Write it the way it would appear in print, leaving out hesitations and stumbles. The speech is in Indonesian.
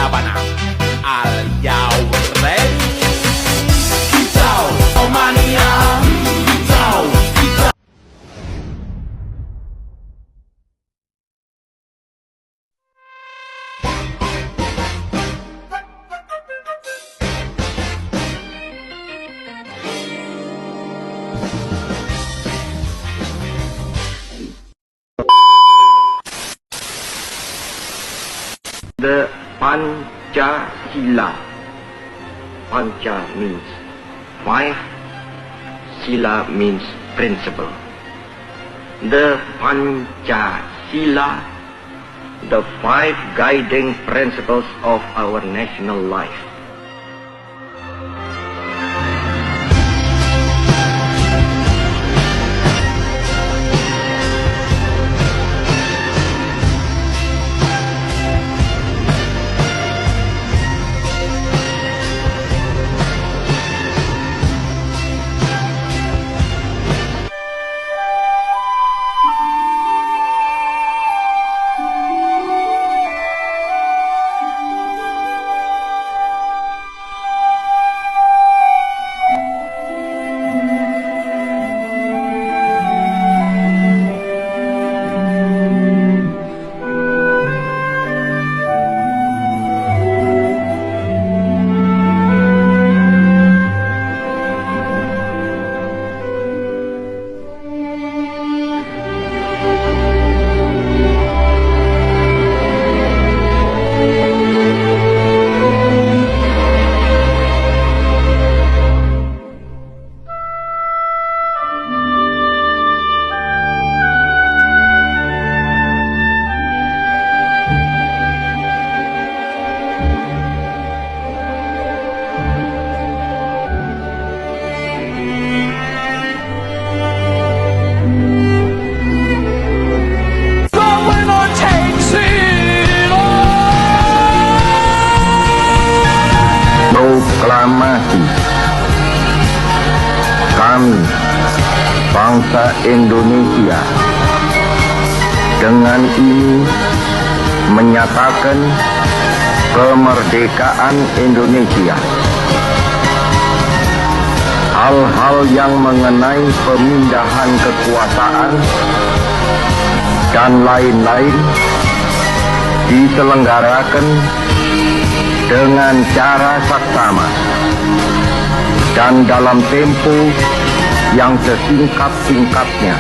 Sabana. Are you ready? Kicau, Omania. Kicau, kicau. The Pancasila. Panca means five, Sila means principle. The Pancasila, the five guiding principles of our national life. Proklamasi. Kami, bangsa Indonesia, dengan ini menyatakan kemerdekaan Indonesia. Hal-hal yang mengenai pemindahan kekuasaan dan lain-lain diselenggarakan dengan cara saksama dan dalam tempo yang sesingkat-singkatnya.